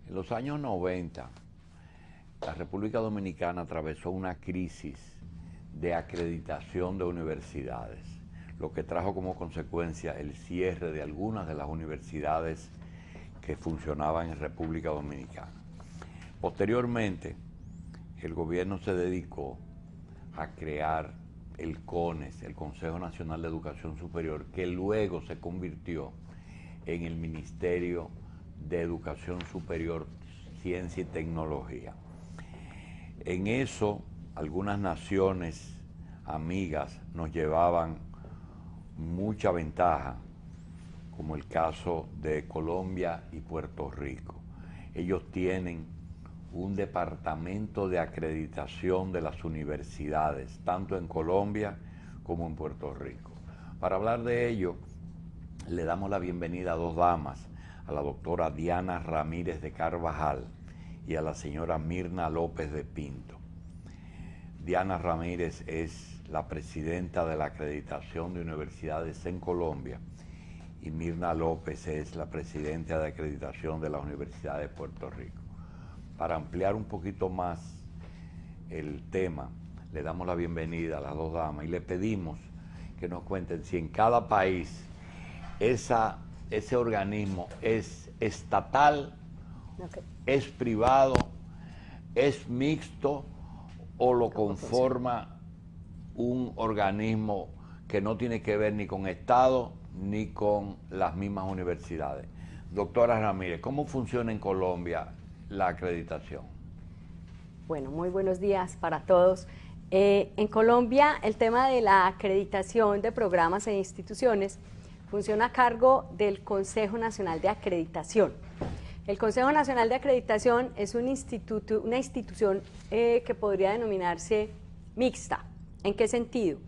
En los años 90, la República Dominicana atravesó una crisis de acreditación de universidades, lo que trajo como consecuencia el cierre de algunas de las universidades que funcionaban en República Dominicana. Posteriormente, el gobierno se dedicó a crear el CONES, el Consejo Nacional de Educación Superior, que luego se convirtió en el Ministerio de Educación Superior, Ciencia y Tecnología. En eso, algunas naciones amigas nos llevaban mucha ventaja, como el caso de Colombia y Puerto Rico. Ellos tienen un departamento de acreditación de las universidades, tanto en Colombia como en Puerto Rico. Para hablar de ello, le damos la bienvenida a dos damas, a la doctora Diana Ramírez de Carvajal y a la señora Mirna López de Pinto. Diana Ramírez es la presidenta de la acreditación de universidades en Colombia y Mirna López es la presidenta de acreditación de la Universidad de Puerto Rico. Para ampliar un poquito más el tema, le damos la bienvenida a las dos damas y le pedimos que nos cuenten si en cada país ese organismo es estatal, es privado, es mixto o lo conforma un organismo que no tiene que ver ni con Estado ni con las mismas universidades. Doctora Ramírez, ¿cómo funciona en Colombia la acreditación? Bueno, muy buenos días para todos. En Colombia el tema de la acreditación de programas e instituciones funciona a cargo del Consejo Nacional de Acreditación. El Consejo Nacional de Acreditación es una institución que podría denominarse mixta. ¿En qué sentido?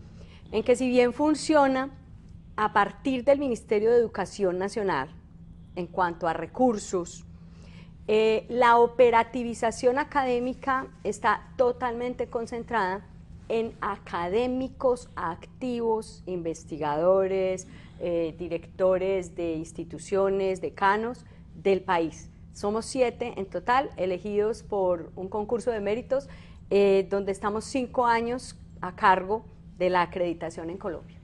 En que si bien funciona a partir del Ministerio de Educación Nacional en cuanto a recursos, la operativización académica está totalmente concentrada en académicos activos, investigadores, directores de instituciones, decanos del país. Somos 7 en total, elegidos por un concurso de méritos, donde estamos 5 años a cargo de la acreditación en Colombia.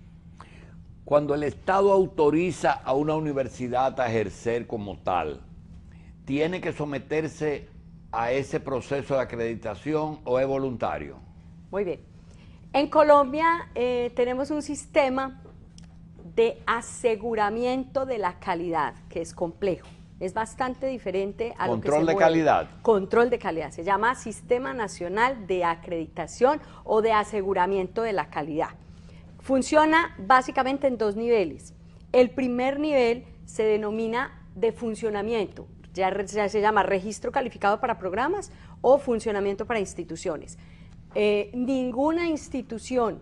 Cuando el Estado autoriza a una universidad a ejercer como tal, ¿tiene que someterse a ese proceso de acreditación o es voluntario? Muy bien. En Colombia tenemos un sistema de aseguramiento de la calidad que es complejo. Es bastante diferente a lo que se mueve. ¿Control de calidad? Control de calidad. Se llama Sistema Nacional de Acreditación o de Aseguramiento de la Calidad. Funciona básicamente en 2 niveles. El primer nivel se denomina de funcionamiento. Ya se llama registro calificado para programas o funcionamiento para instituciones. Ninguna institución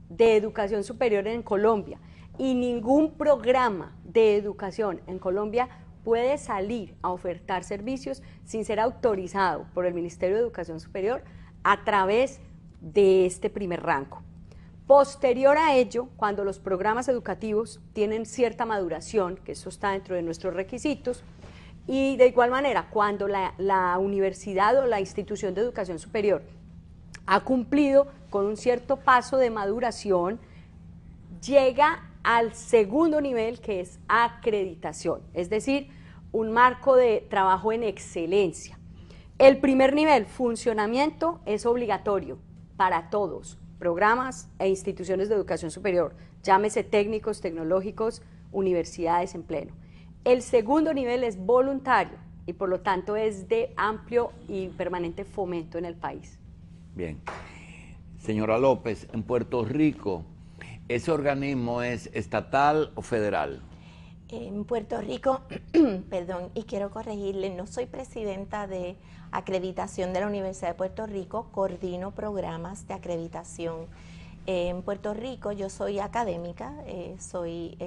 de educación superior en Colombia y ningún programa de educación en Colombia puede salir a ofertar servicios sin ser autorizado por el Ministerio de Educación Superior a través de este primer rango. Posterior a ello, cuando los programas educativos tienen cierta maduración, que eso está dentro de nuestros requisitos, y de igual manera, cuando la universidad o la institución de educación superior ha cumplido con un cierto paso de maduración, llega al segundo nivel, que es acreditación, es decir, un marco de trabajo en excelencia. El primer nivel, funcionamiento, es obligatorio para todos, programas e instituciones de educación superior, llámese técnicos, tecnológicos, universidades en pleno. El segundo nivel es voluntario y por lo tanto es de amplio y permanente fomento en el país. Bien. Señora López, en Puerto Rico, ¿ese organismo es estatal o federal? En Puerto Rico, perdón, y quiero corregirle, no soy presidenta de acreditación de la Universidad de Puerto Rico, coordino programas de acreditación. En Puerto Rico yo soy académica, soy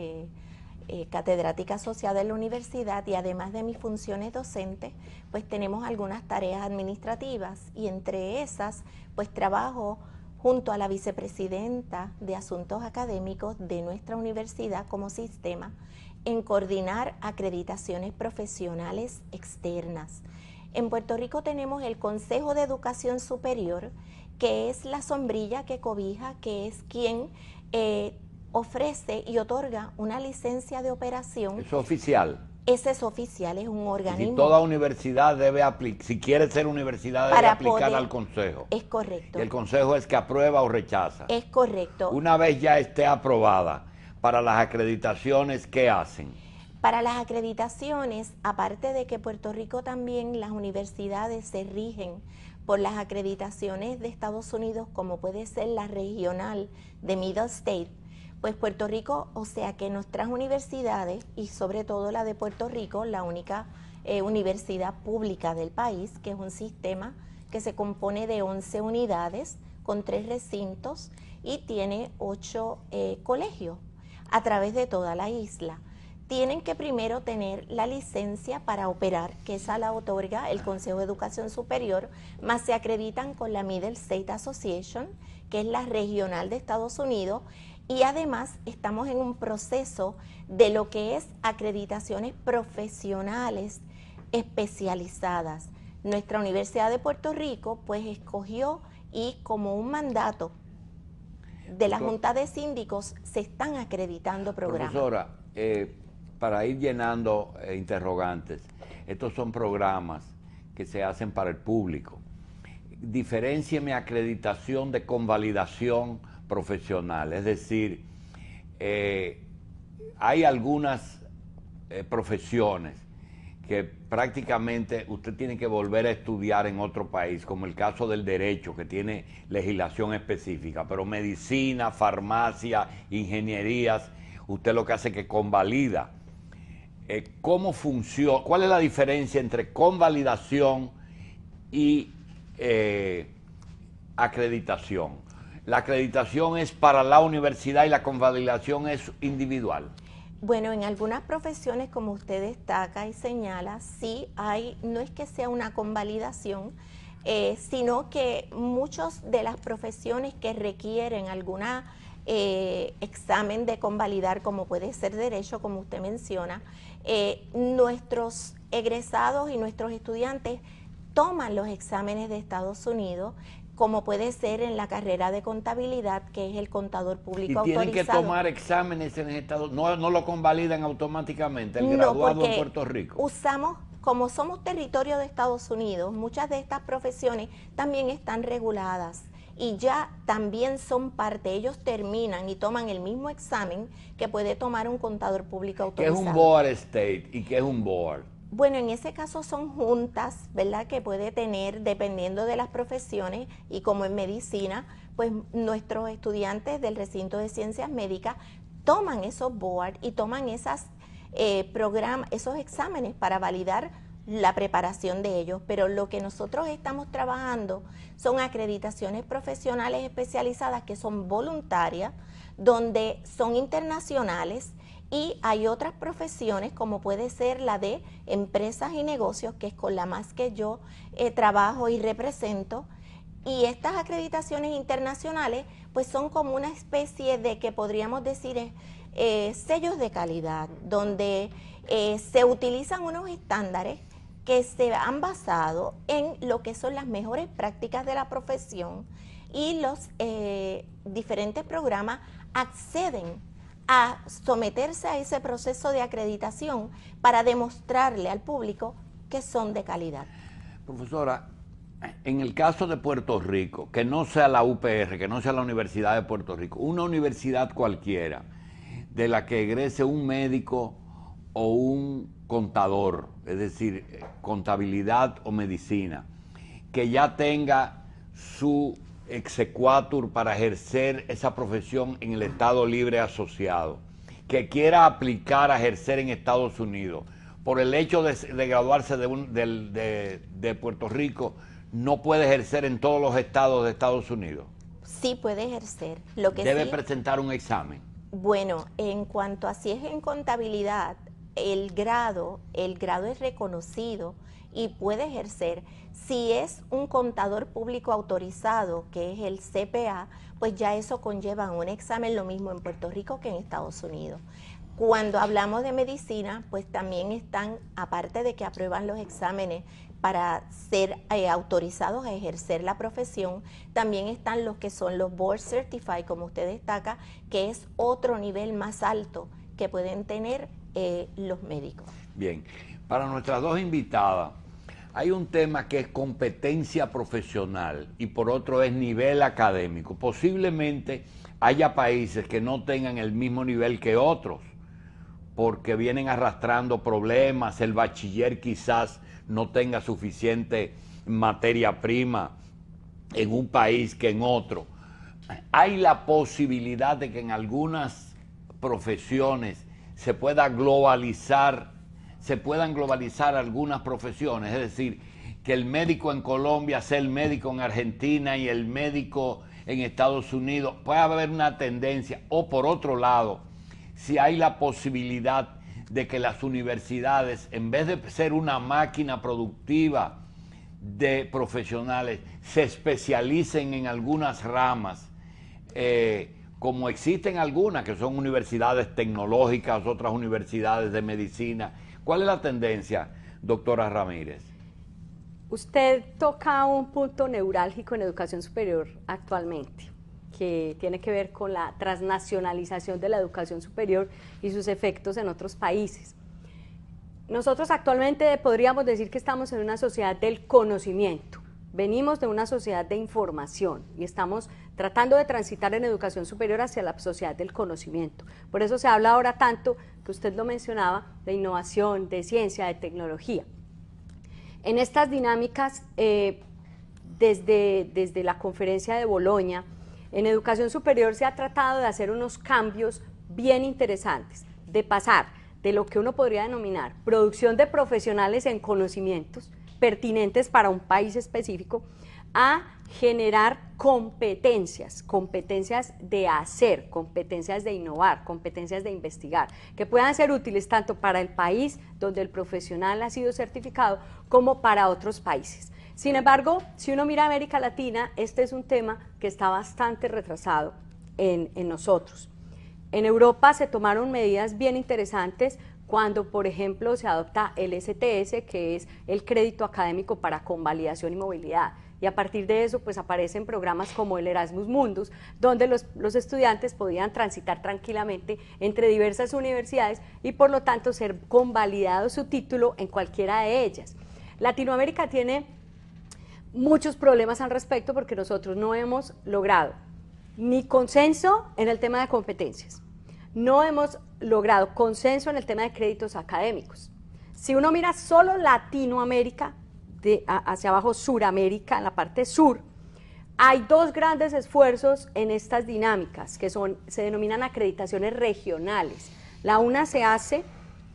catedrática asociada en la universidad y además de mis funciones docentes, pues tenemos algunas tareas administrativas y entre esas, pues trabajo junto a la vicepresidenta de Asuntos Académicos de nuestra universidad como sistema en coordinar acreditaciones profesionales externas. En Puerto Rico tenemos el Consejo de Educación Superior, que es la sombrilla que cobija, que es quien ofrece y otorga una licencia de operación. ¿Es oficial? Ese es oficial, es un organismo. Y toda universidad debe aplicar, si quiere ser universidad, debe aplicar al Consejo. Es correcto. Y el Consejo es que aprueba o rechaza. Es correcto. Una vez ya esté aprobada, para las acreditaciones, ¿qué hacen? Para las acreditaciones, aparte de que Puerto Rico también las universidades se rigen por las acreditaciones de Estados Unidos, como puede ser la regional de Middle State, pues Puerto Rico, o sea que nuestras universidades, y sobre todo la de Puerto Rico, la única universidad pública del país, que es un sistema que se compone de 11 unidades con 3 recintos y tiene 8 colegios a través de toda la isla. Tienen que primero tener la licencia para operar, que esa la otorga el Consejo de Educación Superior, más se acreditan con la Middle State Association, que es la regional de Estados Unidos, y además estamos en un proceso de lo que es acreditaciones profesionales especializadas. Nuestra Universidad de Puerto Rico pues escogió y como un mandato de la Junta de Síndicos se están acreditando programas. Profesora, para ir llenando interrogantes, estos son programas que se hacen para el público. Diferéncieme acreditación de convalidación profesional, es decir, hay algunas profesiones que prácticamente usted tiene que volver a estudiar en otro país, como el caso del derecho, que tiene legislación específica, pero medicina, farmacia, ingenierías, usted lo que hace es que convalida. ¿Cómo funciona? ¿Cuál es la diferencia entre convalidación y acreditación? ¿La acreditación es para la universidad y la convalidación es individual? Bueno, en algunas profesiones, como usted destaca y señala, sí hay, no es que sea una convalidación, sino que muchas de las profesiones que requieren alguna examen de convalidar, como puede ser derecho, como usted menciona, nuestros egresados y nuestros estudiantes toman los exámenes de Estados Unidos, como puede ser en la carrera de contabilidad, que es el contador público autorizado. ¿Y tienen que tomar exámenes en Estados Unidos? ¿No lo convalidan automáticamente el graduado en Puerto Rico? Usamos, como somos territorio de Estados Unidos, muchas de estas profesiones también están reguladas y ya también son parte, ellos terminan y toman el mismo examen que puede tomar un contador público autorizado. ¿Qué es un board state y qué es un board? Bueno, en ese caso son juntas, ¿verdad?, que puede tener dependiendo de las profesiones, y como en medicina, pues nuestros estudiantes del recinto de ciencias médicas toman esos boards y toman esos exámenes para validar la preparación de ellos, pero lo que nosotros estamos trabajando son acreditaciones profesionales especializadas que son voluntarias, donde son internacionales. Y hay otras profesiones, como puede ser la de empresas y negocios, que es con la más que yo trabajo y represento. Y estas acreditaciones internacionales, pues son como una especie de, que podríamos decir, sellos de calidad, donde se utilizan unos estándares que se han basado en lo que son las mejores prácticas de la profesión, y los diferentes programas acceden a someterse a ese proceso de acreditación para demostrarle al público que son de calidad. Profesora, en el caso de Puerto Rico, que no sea la UPR, que no sea la Universidad de Puerto Rico, una universidad cualquiera de la que egrese un médico o un contador, es decir, contabilidad o medicina, que ya tenga su exequatur para ejercer esa profesión en el Estado Libre Asociado, que quiera aplicar a ejercer en Estados Unidos, por el hecho de graduarse de Puerto Rico, ¿no puede ejercer en todos los estados de Estados Unidos? Sí puede ejercer. Lo que ¿Debe sí, presentar un examen? Bueno, en cuanto a si es en contabilidad, el grado es reconocido y puede ejercer. Si es un contador público autorizado, que es el CPA, pues ya eso conlleva un examen, lo mismo en Puerto Rico que en Estados Unidos. Cuando hablamos de medicina, pues también están, aparte de que aprueban los exámenes para ser autorizados a ejercer la profesión, también están los que son los Board Certified, como usted destaca, que es otro nivel más alto que pueden tener los médicos. Bien, para nuestras dos invitadas, hay un tema que es competencia profesional y por otro es nivel académico. Posiblemente haya países que no tengan el mismo nivel que otros, porque vienen arrastrando problemas, el bachiller quizás no tenga suficiente materia prima en un país que en otro. Hay la posibilidad de que en algunas profesiones se puedan globalizar algunas profesiones, es decir, que el médico en Colombia sea el médico en Argentina y el médico en Estados Unidos. Puede haber una tendencia, o por otro lado, si hay la posibilidad de que las universidades, en vez de ser una máquina productiva de profesionales, se especialicen en algunas ramas, como existen algunas que son universidades tecnológicas, otras universidades de medicina. ¿Cuál es la tendencia, doctora Ramírez? Usted toca un punto neurálgico en educación superior actualmente, que tiene que ver con la transnacionalización de la educación superior y sus efectos en otros países. Nosotros actualmente podríamos decir que estamos en una sociedad del conocimiento. Venimos de una sociedad de información y estamos tratando de transitar en educación superior hacia la sociedad del conocimiento. Por eso se habla ahora tanto, que usted lo mencionaba, de innovación, de ciencia, de tecnología. En estas dinámicas, desde la conferencia de Bolonia, en educación superior se ha tratado de hacer unos cambios bien interesantes, de pasar de lo que uno podría denominar producción de profesionales en conocimientos pertinentes para un país específico, a generar competencias de hacer, competencias de innovar, competencias de investigar, que puedan ser útiles tanto para el país donde el profesional ha sido certificado como para otros países. Sin embargo, si uno mira América Latina, este es un tema que está bastante retrasado en nosotros. En Europa se tomaron medidas bien interesantes cuando, por ejemplo, se adopta el STS, que es el crédito académico para convalidación y movilidad. Y a partir de eso, pues aparecen programas como el Erasmus Mundus, donde los estudiantes podían transitar tranquilamente entre diversas universidades y por lo tanto ser convalidado su título en cualquiera de ellas. Latinoamérica tiene muchos problemas al respecto porque nosotros no hemos logrado ni consenso en el tema de competencias, no hemos logrado consenso en el tema de créditos académicos. Si uno mira solo Latinoamérica, hacia abajo Suramérica, en la parte sur, hay dos grandes esfuerzos en estas dinámicas que se denominan acreditaciones regionales. La una se hace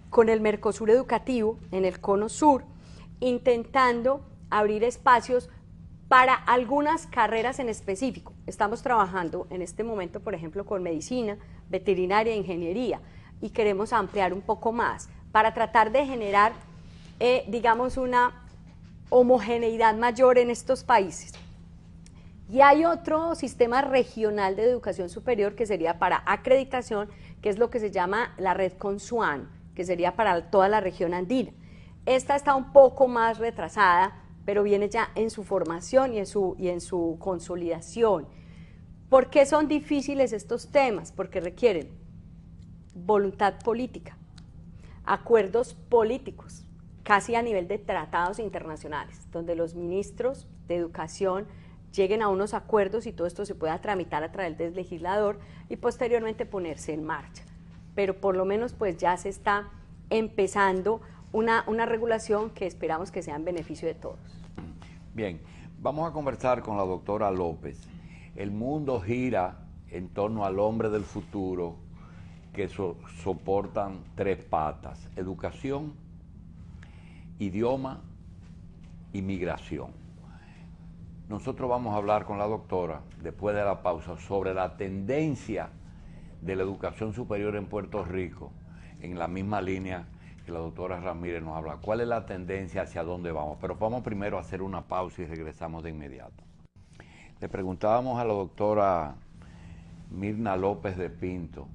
con el Mercosur Educativo en el cono sur, intentando abrir espacios para algunas carreras en específico. Estamos trabajando en este momento, por ejemplo, con medicina, veterinaria e ingeniería, y queremos ampliar un poco más para tratar de generar, digamos, una homogeneidad mayor en estos países. Y hay otro sistema regional de educación superior que sería para acreditación, que es lo que se llama la red CONSUAN, que sería para toda la región andina. Esta está un poco más retrasada, pero viene ya en su formación y en su consolidación. ¿Por qué son difíciles estos temas? Porque requieren voluntad política, acuerdos políticos, casi a nivel de tratados internacionales, donde los ministros de educación lleguen a unos acuerdos y todo esto se pueda tramitar a través del legislador y posteriormente ponerse en marcha. Pero por lo menos pues ya se está empezando una regulación que esperamos que sea en beneficio de todos. Bien, vamos a conversar con la doctora López. El mundo gira en torno al hombre del futuro que soportan tres patas: educación, idioma y migración. Nosotros vamos a hablar con la doctora, después de la pausa, sobre la tendencia de la educación superior en Puerto Rico, en la misma línea que la doctora Ramírez nos habla. ¿Cuál es la tendencia, hacia dónde vamos? Pero vamos primero a hacer una pausa y regresamos de inmediato. Le preguntábamos a la doctora Mirna López de Pinto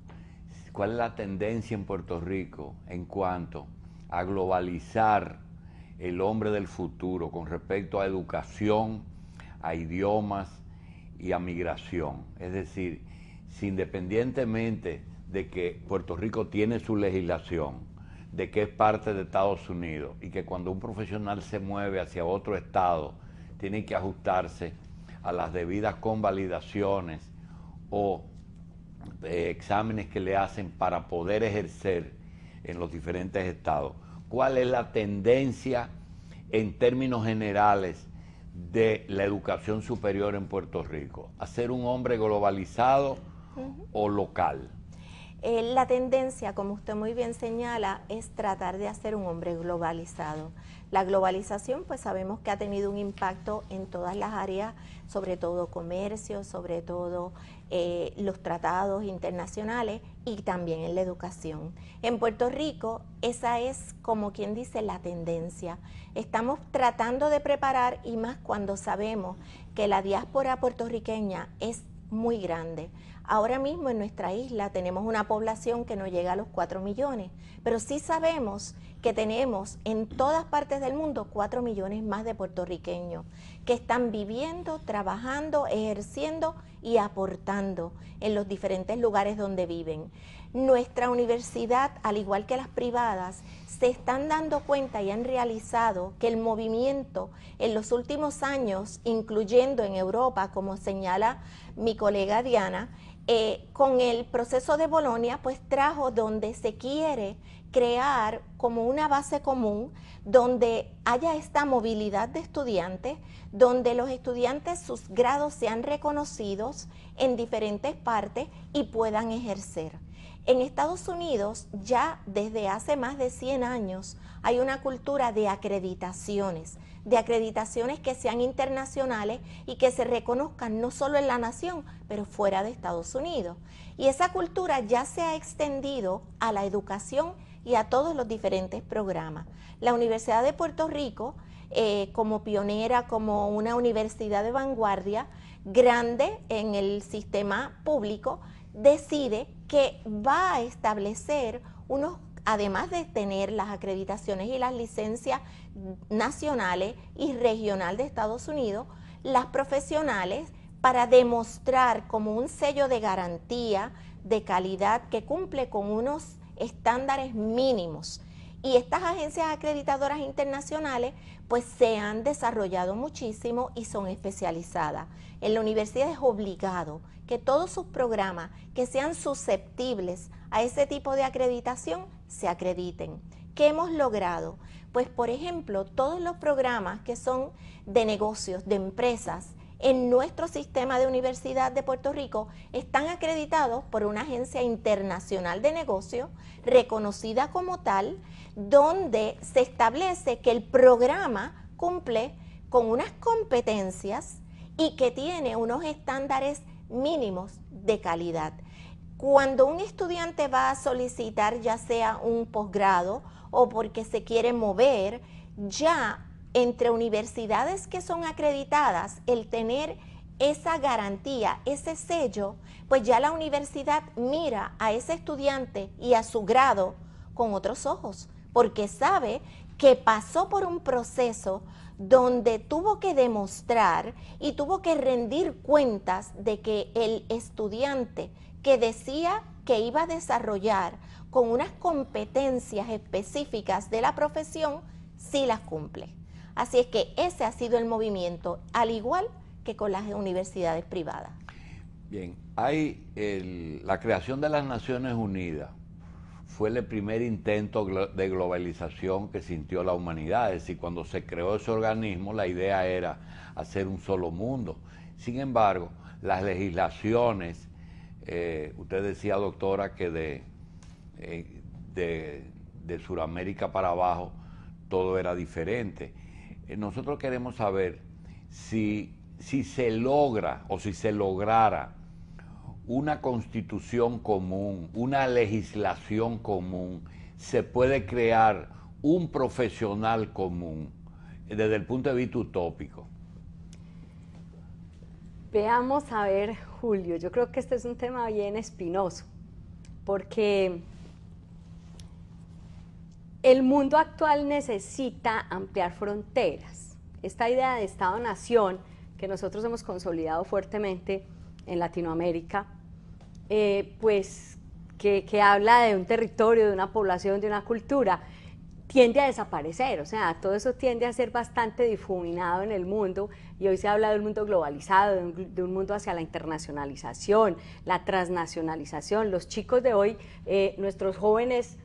cuál es la tendencia en Puerto Rico en cuanto a globalizar el hombre del futuro con respecto a educación, a idiomas y a migración. Es decir, si independientemente de que Puerto Rico tiene su legislación, de que es parte de Estados Unidos y que cuando un profesional se mueve hacia otro estado tiene que ajustarse a las debidas convalidaciones o exámenes que le hacen para poder ejercer en los diferentes estados. ¿Cuál es la tendencia en términos generales de la educación superior en Puerto Rico? ¿A ser un hombre globalizado o local? La tendencia, como usted muy bien señala, es tratar de hacer un hombre globalizado. La globalización, pues sabemos que ha tenido un impacto en todas las áreas, sobre todo comercio, sobre todo los tratados internacionales y también en la educación. En Puerto Rico, esa es, como quien dice, la tendencia. Estamos tratando de preparar, y más cuando sabemos que la diáspora puertorriqueña es muy grande. Ahora mismo en nuestra isla tenemos una población que no llega a los 4 millones, pero sí sabemos que tenemos en todas partes del mundo 4 millones más de puertorriqueños que están viviendo, trabajando, ejerciendo y aportando en los diferentes lugares donde viven. Nuestra universidad, al igual que las privadas, se están dando cuenta y han realizado que el movimiento en los últimos años, incluyendo en Europa, como señala mi colega Diana, con el proceso de Bolonia, pues trajo donde se quiere crear como una base común donde haya esta movilidad de estudiantes, donde los estudiantes sus grados sean reconocidos en diferentes partes y puedan ejercer. En Estados Unidos ya desde hace más de 100 años hay una cultura de acreditaciones que sean internacionales y que se reconozcan no solo en la nación, pero fuera de Estados Unidos. Y esa cultura ya se ha extendido a la educación y a todos los diferentes programas. La Universidad de Puerto Rico, como pionera, como una universidad de vanguardia, grande en el sistema público, decide que va a establecer unos, además de tener las acreditaciones y las licencias nacionales y regional de Estados Unidos, las profesionales para demostrar como un sello de garantía de calidad que cumple con unos estándares mínimos. Y estas agencias acreditadoras internacionales pues se han desarrollado muchísimo y son especializadas. En la universidad es obligado que todos sus programas que sean susceptibles a ese tipo de acreditación se acrediten. ¿Qué hemos logrado? Pues por ejemplo, todos los programas que son de negocios, de empresas, en nuestro sistema de universidad de Puerto Rico están acreditados por una agencia internacional de negocios reconocida como tal, donde se establece que el programa cumple con unas competencias y que tiene unos estándares mínimos de calidad. Cuando un estudiante va a solicitar ya sea un posgrado o porque se quiere mover, ya entre universidades que son acreditadas, el tener esa garantía, ese sello, pues ya la universidad mira a ese estudiante y a su grado con otros ojos, porque sabe que pasó por un proceso donde tuvo que demostrar y tuvo que rendir cuentas de que el estudiante que decía que iba a desarrollar con unas competencias específicas de la profesión, sí las cumple. Así es que ese ha sido el movimiento, al igual que con las universidades privadas. Bien, la creación de las Naciones Unidas fue el primer intento de globalización que sintió la humanidad. Es decir, cuando se creó ese organismo, la idea era hacer un solo mundo. Sin embargo, las legislaciones, usted decía, doctora, que de Sudamérica para abajo todo era diferente. Nosotros queremos saber si se logra o si se lograra una constitución común, una legislación común, se puede crear un profesional común desde el punto de vista utópico. Veamos a ver, Julio, yo creo que este es un tema bien espinoso. porque el mundo actual necesita ampliar fronteras. Esta idea de Estado-Nación que nosotros hemos consolidado fuertemente en Latinoamérica, pues que habla de un territorio, de una población, de una cultura, tiende a desaparecer. O sea, todo eso tiende a ser bastante difuminado en el mundo, y hoy se habla de un mundo globalizado, de un mundo hacia la internacionalización, la transnacionalización. Los chicos de hoy, nuestros jóvenes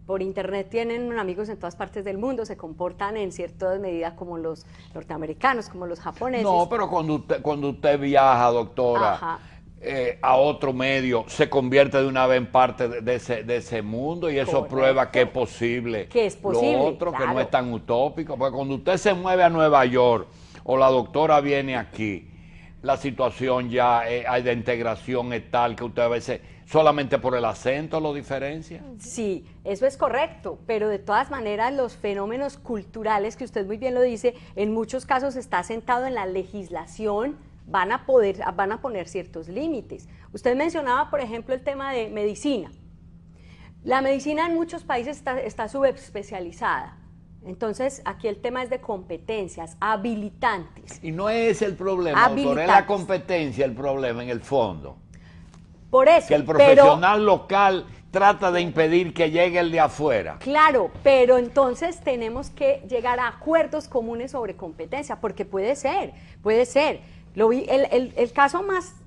por internet tienen amigos en todas partes del mundo, se comportan en cierta medida como los norteamericanos, como los japoneses. No, pero cuando usted viaja, doctora, a otro medio, se convierte de una vez en parte de ese mundo, y eso Correcto. Prueba que es posible. Que es posible, Lo otro, claro, que no es tan utópico, porque cuando usted se mueve a Nueva York o la doctora viene aquí, la situación ya hay de integración es tal que usted a veces solamente por el acento lo diferencia. Sí, eso es correcto, pero de todas maneras los fenómenos culturales, que usted muy bien lo dice, en muchos casos está sentado en la legislación, van a poner ciertos límites. Usted mencionaba, por ejemplo, el tema de medicina. La medicina en muchos países está subespecializada. Entonces, aquí el tema es de competencias habilitantes. Y no es el problema, doctor, es la competencia el problema en el fondo. Por eso, que el profesional local trata de impedir que llegue el de afuera. Claro, pero entonces tenemos que llegar a acuerdos comunes sobre competencia, porque puede ser. El caso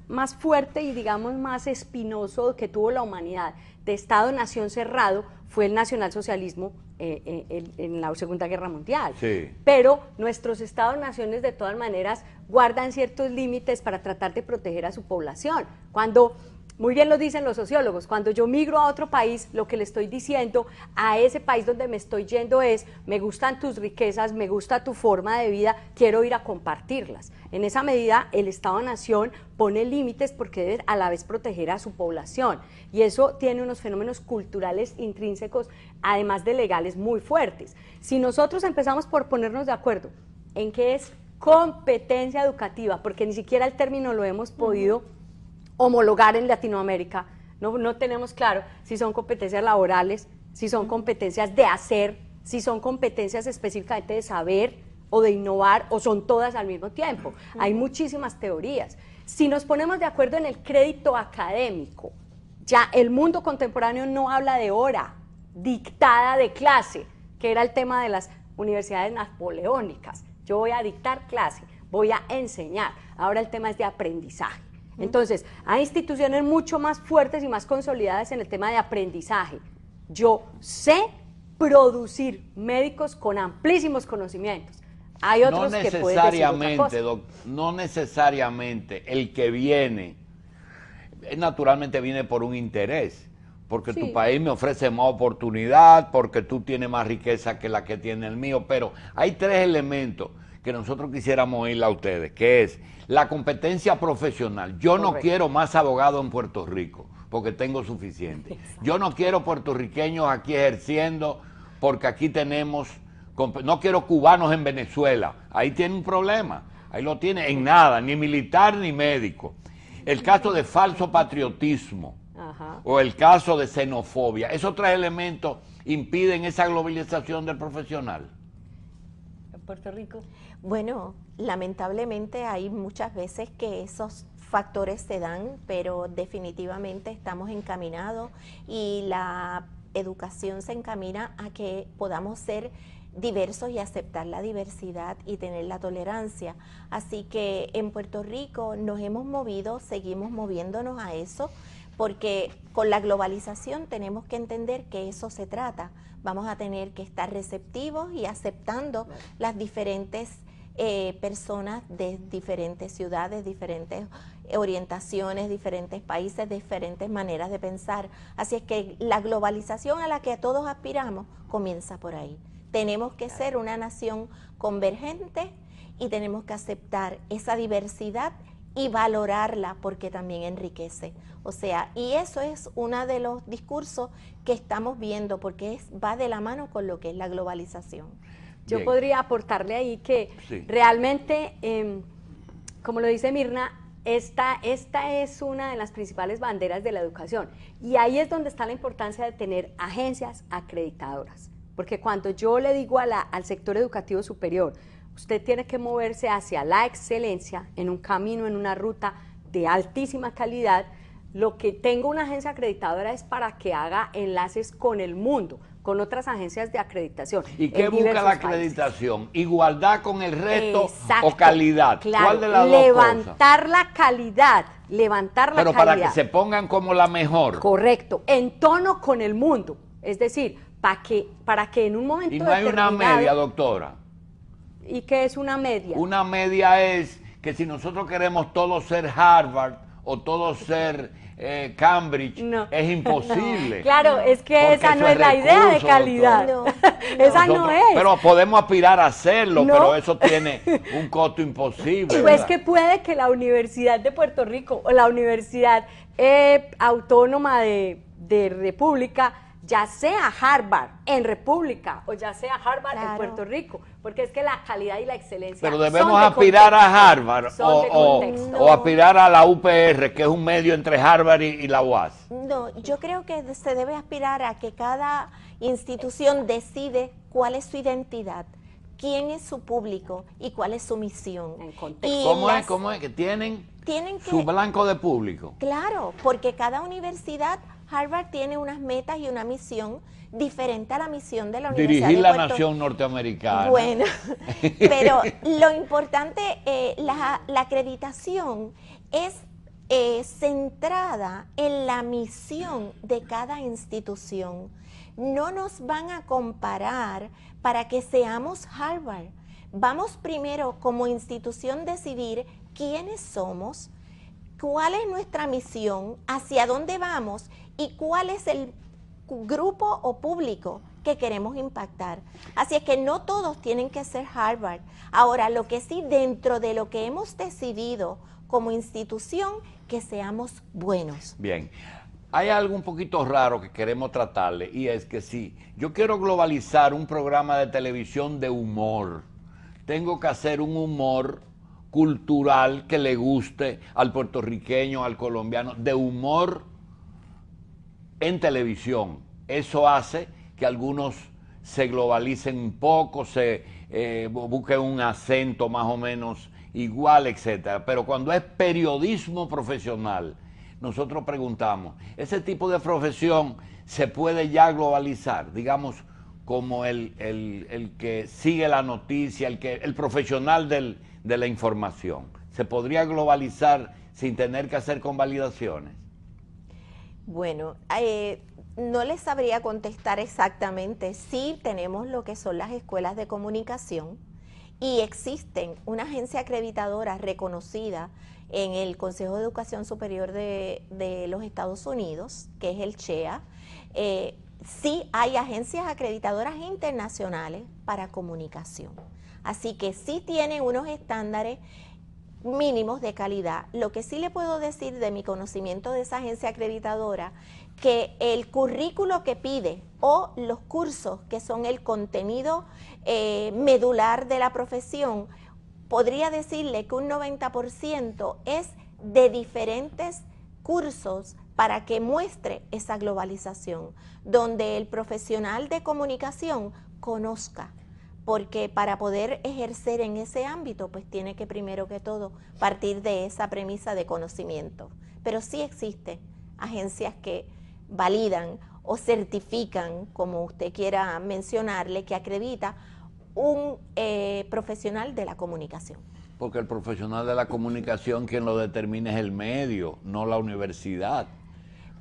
más fuerte y digamos más espinoso que tuvo la humanidad de Estado-Nación cerrado fue el nacionalsocialismo en la Segunda Guerra Mundial. Sí. Pero nuestros Estados-naciones de todas maneras guardan ciertos límites para tratar de proteger a su población. Cuando, muy bien lo dicen los sociólogos, cuando yo migro a otro país, lo que le estoy diciendo a ese país donde me estoy yendo es: me gustan tus riquezas, me gusta tu forma de vida, quiero ir a compartirlas. En esa medida, el Estado-Nación pone límites porque debe a la vez proteger a su población, y eso tiene unos fenómenos culturales intrínsecos, además de legales, muy fuertes. Si nosotros empezamos por ponernos de acuerdo en qué es competencia educativa, porque ni siquiera el término lo hemos podido homologar en Latinoamérica, no tenemos claro si son competencias laborales, si son competencias de hacer, si son competencias específicamente de saber o de innovar, o son todas al mismo tiempo. Hay muchísimas teorías. Si nos ponemos de acuerdo en el crédito académico, ya el mundo contemporáneo no habla de hora dictada de clase, que era el tema de las universidades napoleónicas. Yo voy a dictar clase, voy a enseñar. Ahora el tema es de aprendizaje. Entonces, hay instituciones mucho más fuertes y más consolidadas en el tema de aprendizaje. Yo sé producir médicos con amplísimos conocimientos. Hay otros que pueden decir otra cosa. No necesariamente el que viene, naturalmente viene por un interés, porque tu país me ofrece más oportunidad, porque tú tienes más riqueza que la que tiene el mío, pero hay tres elementos que nosotros quisiéramos oírle a ustedes, que es la competencia profesional. Yo no quiero más abogados en Puerto Rico, porque tengo suficiente. Yo no quiero puertorriqueños aquí ejerciendo, porque aquí tenemos... No quiero cubanos en Venezuela. Ahí tiene un problema. Ahí lo tiene en nada, ni militar ni médico. El caso de falso patriotismo o el caso de xenofobia. Esos tres elementos impiden esa globalización del profesional. ¿En Puerto Rico? Bueno, lamentablemente hay muchas veces que esos factores se dan, pero definitivamente estamos encaminados y la educación se encamina a que podamos ser diversos y aceptar la diversidad y tener la tolerancia. Así que en Puerto Rico nos hemos movido, seguimos moviéndonos a eso, porque con la globalización tenemos que entender que eso se trata. Vamos a tener que estar receptivos y aceptando las diferentes personas de diferentes ciudades, diferentes orientaciones, diferentes países, diferentes maneras de pensar. Así es que la globalización a la que todos aspiramos comienza por ahí. Tenemos que ser una nación convergente y tenemos que aceptar esa diversidad y valorarla porque también enriquece. O sea, y eso es uno de los discursos que estamos viendo porque va de la mano con lo que es la globalización. Yo Bien. podría aportarle ahí que realmente, como lo dice Mirna, Esta es una de las principales banderas de la educación y ahí es donde está la importancia de tener agencias acreditadoras, porque cuando yo le digo al sector educativo superior, usted tiene que moverse hacia la excelencia en un camino, en una ruta de altísima calidad, lo que tengo una agencia acreditadora es para que haga enlaces con el mundo, con otras agencias de acreditación. ¿Y qué busca la acreditación? Países. ¿Igualdad con el resto? Exacto, o calidad? Claro, ¿Cuál de las levantar la calidad, Pero para que se pongan como la mejor. Correcto, en tono con el mundo, es decir, para que en un momento determinado... Y no hay una media, doctora. ¿Y qué es una media? Una media es que si nosotros queremos todos ser Harvard o todos ser Cambridge, no, es imposible. No. Claro, es que esa no es la idea de calidad. No, esa no es. Pero podemos aspirar a hacerlo, pero eso tiene un costo imposible. Pues que puede que la Universidad de Puerto Rico o la Universidad Autónoma de República ya sea Harvard en República o ya sea Harvard en Puerto Rico, porque es que la calidad y la excelencia. Pero debemos aspirar a Harvard o aspirar a la UPR, que es un medio entre Harvard y la UAS. No, yo creo que se debe aspirar a que cada institución decide cuál es su identidad, quién es su público y cuál es su misión. En contexto. ¿Cómo es? Que tienen su blanco de público. Claro, porque cada universidad, Harvard tiene unas metas y una misión diferente a la misión de la Universidad de Puerto Rico. Dirigir la nación norteamericana. Bueno, pero lo importante, la acreditación es centrada en la misión de cada institución. No nos van a comparar para que seamos Harvard. Vamos primero como institución decidir quiénes somos, cuál es nuestra misión, hacia dónde vamos y cuál es el grupo o público que queremos impactar. Así es que no todos tienen que ser Harvard. Ahora, lo que sí, dentro de lo que hemos decidido como institución, que seamos buenos. Bien. Hay algo un poquito raro que queremos tratarle, y es que si yo quiero globalizar un programa de televisión de humor, tengo que hacer un humor cultural que le guste al puertorriqueño, al colombiano, de humor en televisión. Eso hace que algunos se globalicen un poco, se busquen un acento más o menos igual, etcétera. Pero cuando es periodismo profesional, nosotros preguntamos, ¿ese tipo de profesión se puede ya globalizar? Digamos, como el que sigue la noticia, el profesional de la información. ¿Se podría globalizar sin tener que hacer convalidaciones? Bueno, no les sabría contestar exactamente. Sí tenemos lo que son las escuelas de comunicación y existen una agencia acreditadora reconocida en el Consejo de Educación Superior de los Estados Unidos, que es el CHEA. Sí hay agencias acreditadoras internacionales para comunicación. Así que sí tienen unos estándares mínimos de calidad. Lo que sí le puedo decir de mi conocimiento de esa agencia acreditadora, que el currículo que pide o los cursos que son el contenido medular de la profesión, podría decirle que un 90% es de diferentes cursos para que muestre esa globalización, donde el profesional de comunicación conozca, porque para poder ejercer en ese ámbito, pues tiene que primero que todo partir de esa premisa de conocimiento. Pero sí existen agencias que validan o certifican, como usted quiera mencionarle, que acredita un profesional de la comunicación. Porque el profesional de la comunicación quien lo determina es el medio, no la universidad.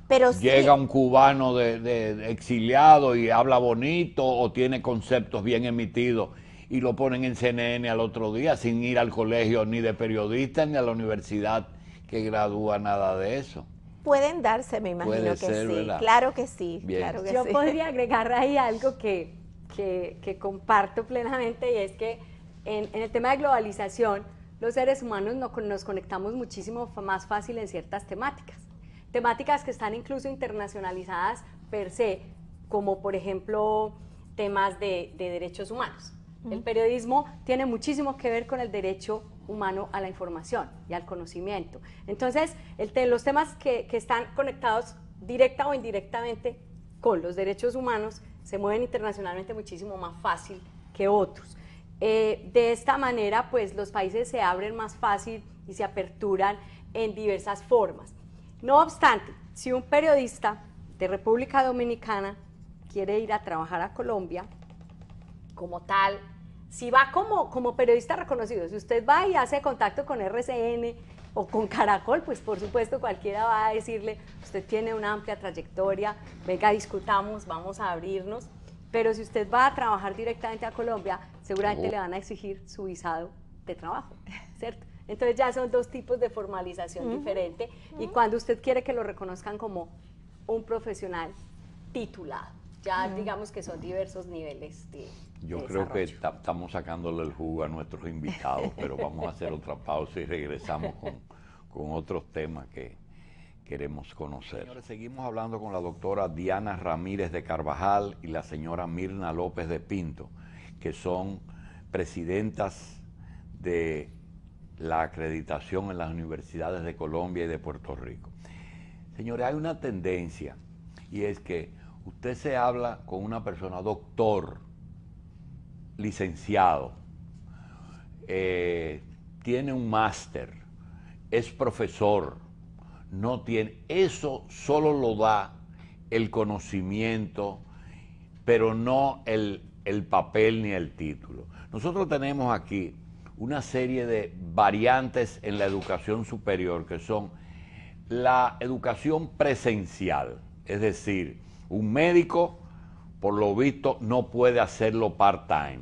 Pero llega un cubano de exiliado y habla bonito o tiene conceptos bien emitidos y lo ponen en CNN al otro día sin ir al colegio ni de periodista ni a la universidad que gradúa, nada de eso. Pueden darse, me imagino que ser, sí. ¿verdad? Claro que sí. Bien. Claro que Yo sí. podría agregar ahí algo que comparto plenamente, y es que en el tema de globalización, los seres humanos nos conectamos muchísimo más fácil en ciertas temáticas que están incluso internacionalizadas per se, como por ejemplo temas de derechos humanos. El periodismo tiene muchísimo que ver con el derecho humano a la información y al conocimiento. Entonces, los temas que están conectados directa o indirectamente con los derechos humanos se mueven internacionalmente muchísimo más fácil que otros. De esta manera, pues los países se abren más fácil y se aperturan en diversas formas. No obstante, si un periodista de República Dominicana quiere ir a trabajar a Colombia, como tal, si va como periodista reconocido, si usted va y hace contacto con RCN o con Caracol, pues por supuesto cualquiera va a decirle, usted tiene una amplia trayectoria, venga, discutamos, vamos a abrirnos. Pero si usted va a trabajar directamente a Colombia, seguramente le van a exigir su visado de trabajo, ¿cierto? Entonces ya son dos tipos de formalización diferente y cuando usted quiere que lo reconozcan como un profesional titulado, ya digamos que son diversos niveles de Yo creo que estamos sacándole el jugo a nuestros invitados, pero vamos a hacer otra pausa y regresamos con otros temas que queremos conocer. Señores, seguimos hablando con la doctora Diana Ramírez de Carvajal y la señora Mirna López de Pinto, que son presidentas de la acreditación en las universidades de Colombia y de Puerto Rico. Señores, hay una tendencia y es que usted se habla con una persona, doctor, licenciado, tiene un máster, es profesor, no tiene, eso solo lo da el conocimiento, pero no el papel ni el título. Nosotros tenemos aquí una serie de variantes en la educación superior que son la educación presencial, es decir, un médico, por lo visto, no puede hacerlo part-time,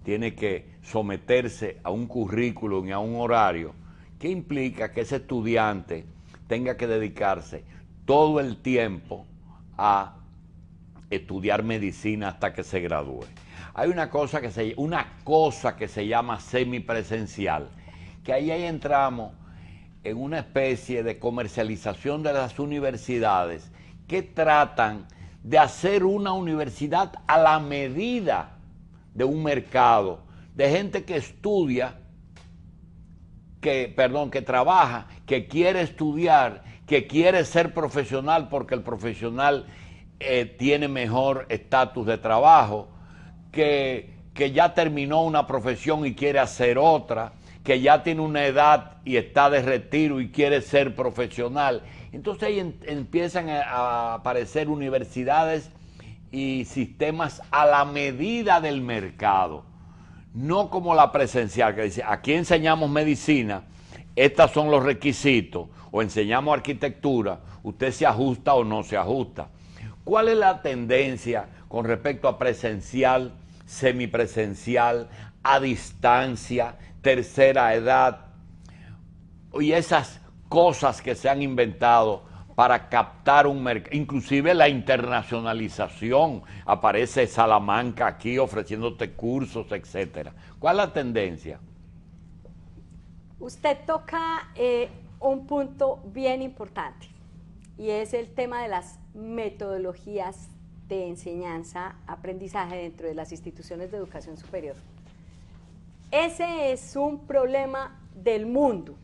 tiene que someterse a un currículum y a un horario que implica que ese estudiante tenga que dedicarse todo el tiempo a estudiar medicina hasta que se gradúe. Hay una cosa que se llama semipresencial, que ahí entramos en una especie de comercialización de las universidades que tratan de hacer una universidad a la medida de un mercado, de gente que estudia, que trabaja, que quiere estudiar, que quiere ser profesional porque el profesional tiene mejor estatus de trabajo, que ya terminó una profesión y quiere hacer otra, que ya tiene una edad y está de retiro y quiere ser profesional. Entonces ahí empiezan a aparecer universidades y sistemas a la medida del mercado, no como la presencial, que dice, aquí enseñamos medicina, estos son los requisitos, o enseñamos arquitectura, usted se ajusta o no se ajusta. ¿Cuál es la tendencia con respecto a presencial, semipresencial, a distancia, tercera edad, y esas cosas que se han inventado para captar un mercado? Inclusive la internacionalización, aparece Salamanca aquí ofreciéndote cursos, etcétera. ¿Cuál es la tendencia? Usted toca un punto bien importante y es el tema de las metodologías de enseñanza, aprendizaje dentro de las instituciones de educación superior. Ese es un problema del mundo.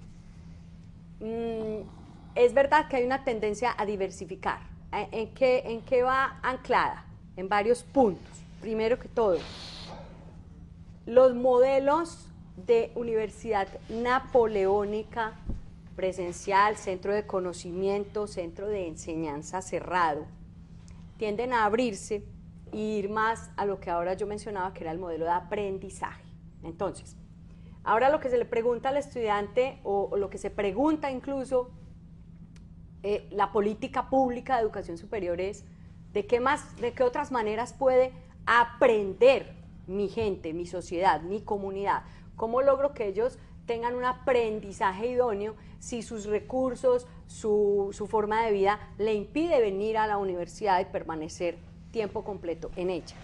Es verdad que hay una tendencia a diversificar. ¿En qué va anclada? En varios puntos. Primero que todo, los modelos de universidad napoleónica, presencial, centro de conocimiento, centro de enseñanza cerrado, tienden a abrirse e ir más a lo que ahora yo mencionaba, que era el modelo de aprendizaje. Entonces, ahora lo que se le pregunta al estudiante, o lo que se pregunta incluso la política pública de educación superior es, de qué otras maneras puede aprender mi gente, mi sociedad, mi comunidad? ¿Cómo logro que ellos tengan un aprendizaje idóneo si sus recursos, su forma de vida le impide venir a la universidad y permanecer tiempo completo en ella?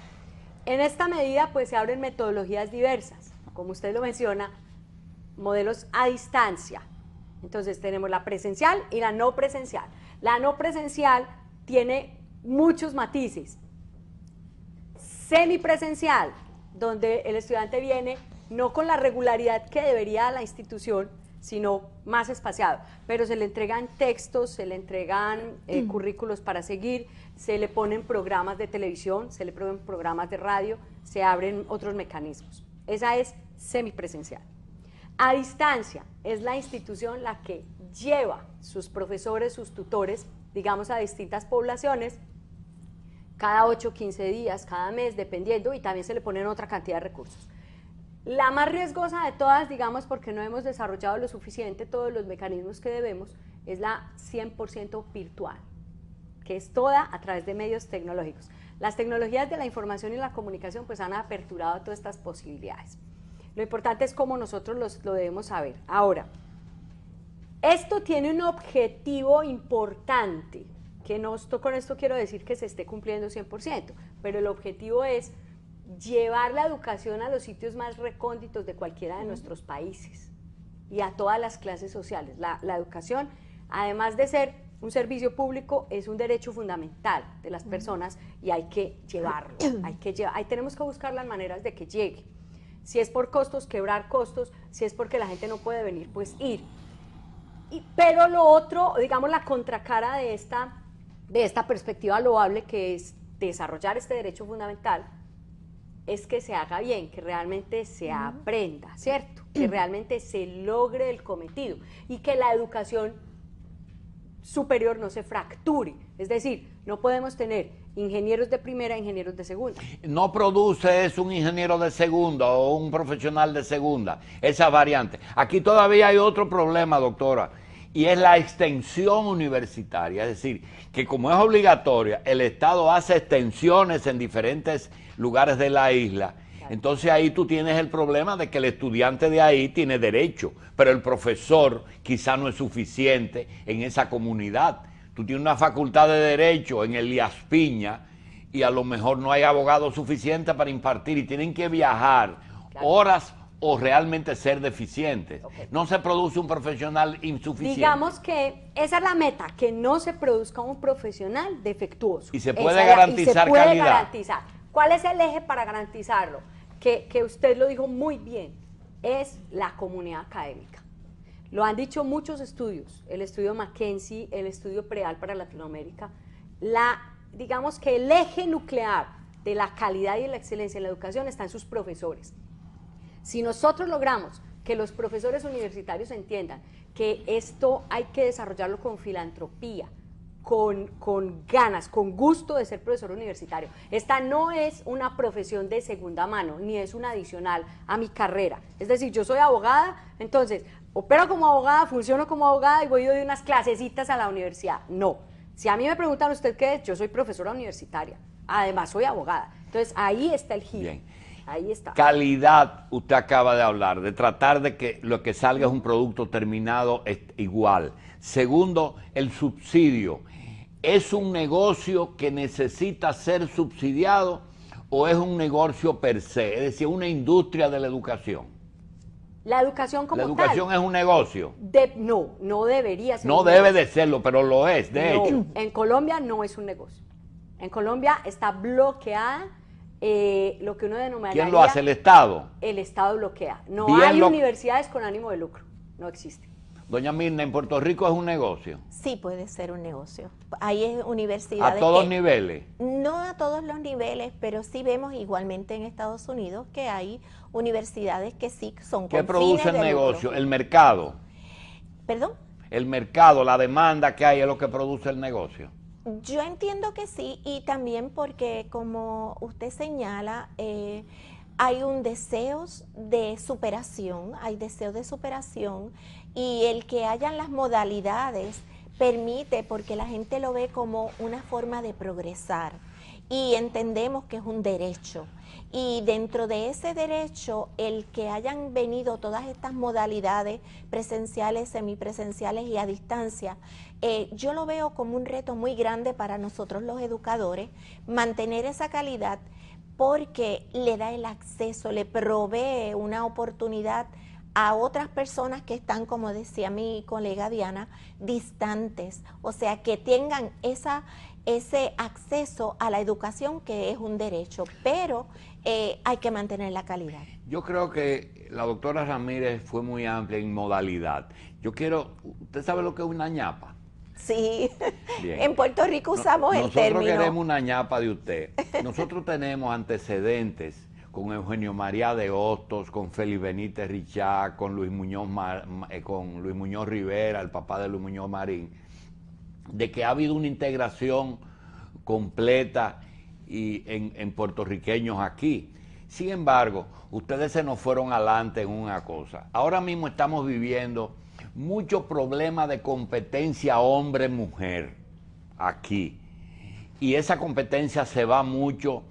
En esta medida, pues se abren metodologías diversas, como usted lo menciona, modelos a distancia. Entonces tenemos la presencial y la no presencial. La no presencial tiene muchos matices. Semipresencial, donde el estudiante viene no con la regularidad que debería la institución, sino más espaciado, pero se le entregan textos, se le entregan currículos para seguir, se le ponen programas de televisión, se le ponen programas de radio, se abren otros mecanismos. Esa es semipresencial. A distancia es la institución la que lleva sus profesores, sus tutores, digamos, a distintas poblaciones, cada 8 o 15 días, cada mes, dependiendo, y también se le ponen otra cantidad de recursos. La más riesgosa de todas, digamos, porque no hemos desarrollado lo suficiente todos los mecanismos que debemos, es la 100% virtual, que es toda a través de medios tecnológicos. Las tecnologías de la información y la comunicación pues han aperturado todas estas posibilidades. Lo importante es cómo nosotros lo debemos saber. Ahora, esto tiene un objetivo importante, que no con esto quiero decir que se esté cumpliendo 100%, pero el objetivo es llevar la educación a los sitios más recónditos de cualquiera de nuestros países y a todas las clases sociales. La educación, además de ser un servicio público, es un derecho fundamental de las personas y hay que llevarlo, ahí tenemos que buscar las maneras de que llegue. Si es por costos, quebrar costos, si es porque la gente no puede venir, pues ir. Pero lo otro, digamos, la contracara de esta perspectiva loable, que es desarrollar este derecho fundamental, es que se haga bien, que realmente se aprenda, ¿cierto? Que realmente se logre el cometido y que la educación superior no se fracture. Es decir, no podemos tener ingenieros de primera e ingenieros de segunda. No produce es un ingeniero de segunda o un profesional de segunda, esa variante. Aquí todavía hay otro problema, doctora, y es la extensión universitaria. Es decir, que como es obligatoria, el Estado hace extensiones en diferentes lugares de la isla. Entonces ahí tú tienes el problema de que el estudiante de ahí tiene derecho, pero el profesor quizá no es suficiente en esa comunidad. Tú tienes una facultad de derecho en Elías Piña y a lo mejor no hay abogados suficientes para impartir y tienen que viajar horas o realmente ser deficientes. No se produce un profesional insuficiente. Digamos que esa es la meta, que no se produzca un profesional defectuoso. Y se puede garantizar calidad. ¿Cuál es el eje para garantizarlo? Que usted lo dijo muy bien, es la comunidad académica. Lo han dicho muchos estudios, el estudio McKinsey, el estudio PREAL para Latinoamérica. Digamos que el eje nuclear de la calidad y la excelencia en la educación está en sus profesores. Si nosotros logramos que los profesores universitarios entiendan que esto hay que desarrollarlo con filantropía, con ganas, con gusto de ser profesor universitario. Esta no es una profesión de segunda mano, ni es una adicional a mi carrera. Es decir, yo soy abogada, entonces opero como abogada, funciono como abogada y voy de unas clasecitas a la universidad. No. Si a mí me preguntan usted qué es, yo soy profesora universitaria. Además, soy abogada. Entonces, ahí está el giro. Bien. Ahí está. Calidad, usted acaba de hablar, de tratar de que lo que salga es un producto terminado igual. Segundo, el subsidio. ¿Es un negocio que necesita ser subsidiado o es un negocio per se? Es decir, una industria de la educación. La educación como tal. La educación es un negocio. No debería ser. No debe de serlo, pero lo es, de hecho. En Colombia no es un negocio. En Colombia está bloqueada lo que uno denominaría... ¿Quién lo hace? ¿El Estado? El Estado bloquea. No Bien hay universidades con ánimo de lucro. No existe. Doña Mirna, ¿en Puerto Rico es un negocio? Sí, puede ser un negocio. Hay universidades ¿A todos niveles? No a todos los niveles, pero sí vemos igualmente en Estados Unidos que hay universidades que sí son con ¿Qué produce el negocio? lucro. ¿El mercado? ¿Perdón? El mercado, la demanda que hay es lo que produce el negocio. Yo entiendo que sí, y también porque, como usted señala, hay un deseo de superación, y el que hayan las modalidades permite, porque la gente lo ve como una forma de progresar y entendemos que es un derecho. Y dentro de ese derecho, el que hayan venido todas estas modalidades presenciales, semipresenciales y a distancia, yo lo veo como un reto muy grande para nosotros los educadores, mantener esa calidad, porque le da el acceso, le provee una oportunidad a otras personas que están, como decía mi colega Diana, distantes, o sea, que tengan ese acceso a la educación, que es un derecho, pero hay que mantener la calidad. Yo creo que la doctora Ramírez fue muy amplia en modalidad. ¿Usted sabe lo que es una ñapa? Sí, Bien. En Puerto Rico usamos el término. Nosotros queremos una ñapa de usted. Nosotros tenemos antecedentes con Eugenio María de Hostos, con Félix Benítez Richard, con Luis Muñoz Rivera, el papá de Luis Muñoz Marín, de que ha habido una integración completa en puertorriqueños aquí. Sin embargo, ustedes se nos fueron adelante en una cosa. Ahora mismo estamos viviendo muchos problemas de competencia hombre-mujer aquí. Y esa competencia se va mucho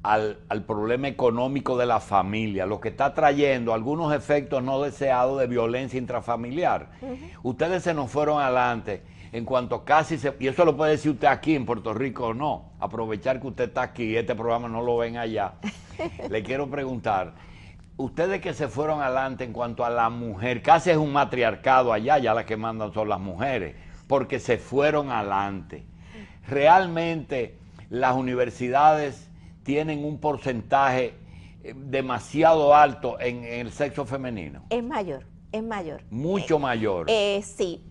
al problema económico de la familia, lo que está trayendo algunos efectos no deseados de violencia intrafamiliar. Ustedes se nos fueron adelante en cuanto y eso lo puede decir usted aquí en Puerto Rico o no, aprovechar que usted está aquí y este programa no lo ven allá. Le quiero preguntar, ustedes que se fueron adelante en cuanto a la mujer, casi es un matriarcado allá, ya las que mandan son las mujeres, porque se fueron adelante. Realmente las universidades tienen un porcentaje demasiado alto en el sexo femenino. Es mayor. Es mayor. Mucho mayor. Sí,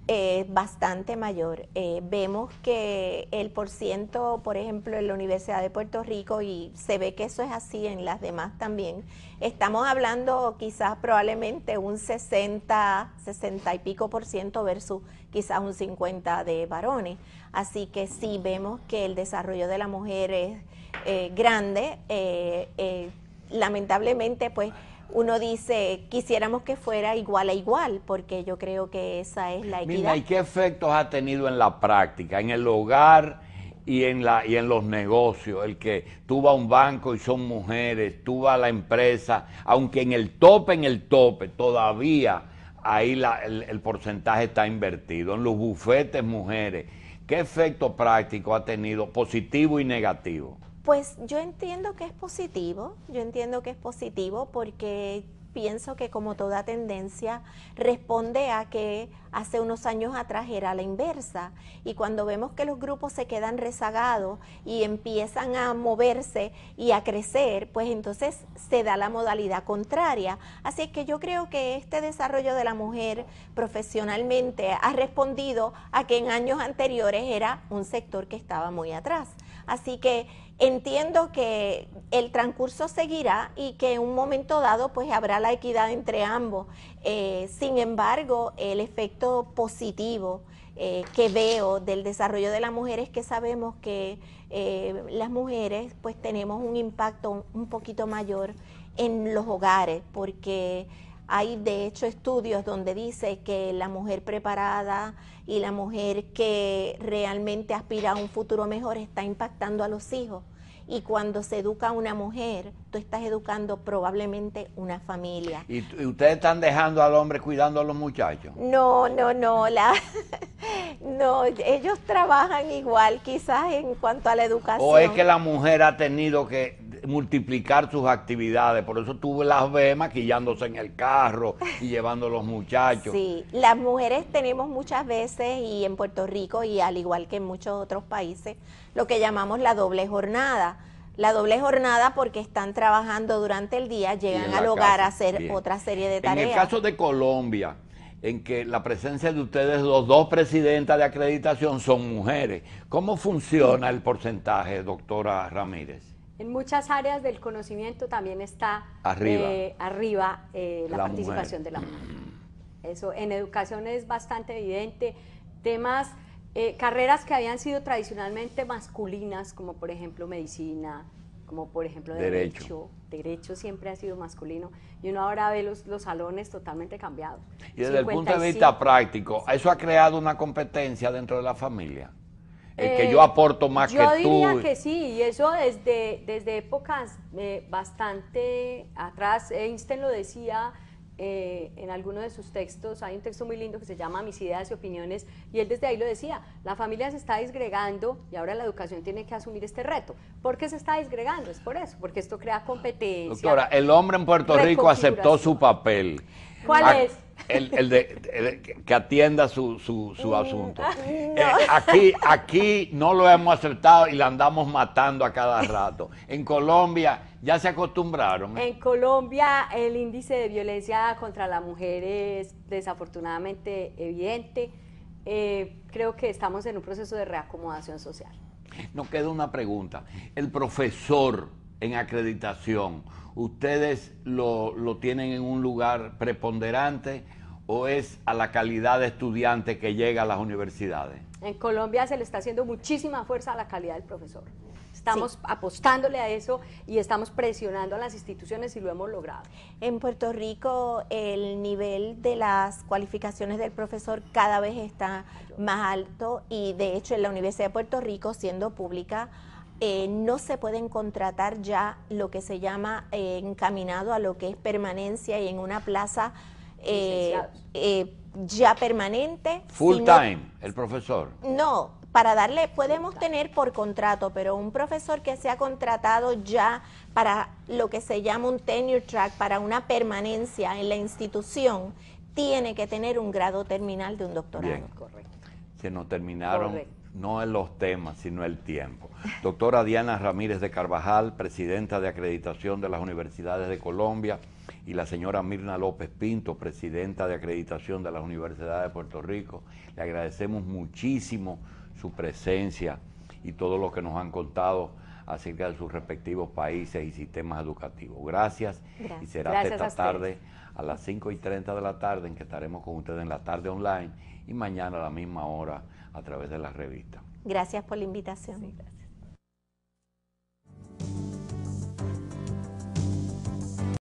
bastante mayor. Vemos que el %, por ejemplo, en la Universidad de Puerto Rico, y se ve que eso es así en las demás también, estamos hablando quizás probablemente un 60 y pico % versus quizás un 50 de varones. Así que sí, vemos que el desarrollo de la mujer es grande. Lamentablemente, pues, uno dice, quisiéramos que fuera igual a igual, porque yo creo que esa es la equidad. Mira, ¿y qué efectos ha tenido en la práctica, en el hogar y en los negocios? El que tú vas a un banco y son mujeres, tú vas a la empresa, aunque en el tope, todavía ahí el porcentaje está invertido. En los bufetes, mujeres. ¿Qué efecto práctico ha tenido, positivo y negativo? Pues yo entiendo que es positivo, porque pienso que, como toda tendencia, responde a que hace unos años atrás era la inversa, y cuando vemos que los grupos se quedan rezagados y empiezan a moverse y a crecer, pues entonces se da la modalidad contraria. Así que yo creo que este desarrollo de la mujer profesionalmente ha respondido a que en años anteriores era un sector que estaba muy atrás. Así que entiendo que el transcurso seguirá y que en un momento dado pues habrá la equidad entre ambos. Sin embargo, el efecto positivo que veo del desarrollo de la mujer es que sabemos que las mujeres pues tenemos un impacto un poquito mayor en los hogares, porque hay de hecho estudios donde dice que la mujer preparada y la mujer que realmente aspira a un futuro mejor está impactando a los hijos. Y cuando se educa a una mujer, tú estás educando probablemente una familia. ¿Y ustedes están dejando al hombre cuidando a los muchachos? No, ellos trabajan igual quizás en cuanto a la educación. ¿O es que la mujer ha tenido que multiplicar sus actividades? Por eso tú las ves maquillándose en el carro y llevando a los muchachos. Sí, las mujeres tenemos muchas veces, y en Puerto Rico y al igual que en muchos otros países, lo que llamamos la doble jornada. La doble jornada porque están trabajando durante el día, llegan al hogar a hacer otra serie de tareas. En el caso de Colombia, en que la presencia de ustedes, los dos presidentas de acreditación, son mujeres, ¿cómo funciona el porcentaje, doctora Ramírez? En muchas áreas del conocimiento también está arriba la participación de la mujer. Eso en educación es bastante evidente. Temas, carreras que habían sido tradicionalmente masculinas, como por ejemplo medicina, como por ejemplo derecho siempre ha sido masculino, y uno ahora ve los salones totalmente cambiados. Y desde el punto de vista práctico, ¿eso ha creado una competencia dentro de la familia? Que yo aporto más que tú. Yo diría que sí, y eso desde épocas bastante atrás. Einstein lo decía en alguno de sus textos. Hay un texto muy lindo que se llama Mis ideas y opiniones, y él desde ahí lo decía: la familia se está disgregando y ahora la educación tiene que asumir este reto. ¿Por qué se está disgregando? Es por eso, porque esto crea competencia. Doctora, el hombre en Puerto Rico aceptó su papel. ¿Cuál es? Que atienda su asunto. Aquí no lo hemos acertado y la andamos matando a cada rato. En Colombia ya se acostumbraron. En Colombia el índice de violencia contra la mujer es desafortunadamente evidente. Creo que estamos en un proceso de reacomodación social. Nos queda una pregunta. El profesor en acreditación, ¿ustedes lo tienen en un lugar preponderante o es a la calidad de estudiante que llega a las universidades? En Colombia se le está haciendo muchísima fuerza a la calidad del profesor. Estamos apostándole a eso y estamos presionando a las instituciones y lo hemos logrado. En Puerto Rico el nivel de las cualificaciones del profesor cada vez está más alto y de hecho en la Universidad de Puerto Rico, siendo pública, no se pueden contratar ya lo que se llama encaminado a lo que es permanencia y en una plaza ya permanente. Full time, el profesor. No, para darle, podemos tener por contrato, pero un profesor que sea contratado ya para lo que se llama un tenure track, para una permanencia en la institución, tiene que tener un grado terminal de un doctorado. Bien. Se nos terminaron no en los temas, sino el tiempo. Doctora Diana Ramírez de Carvajal, presidenta de acreditación de las Universidades de Colombia, y la señora Mirna López Pinto, presidenta de acreditación de las Universidades de Puerto Rico. Le agradecemos muchísimo su presencia y todo lo que nos han contado acerca de sus respectivos países y sistemas educativos. Gracias. Y será hasta esta tarde a las 5:30 de la tarde en que estaremos con ustedes en la tarde online y mañana a la misma hora a través de la revista. Gracias por la invitación. Sí, gracias.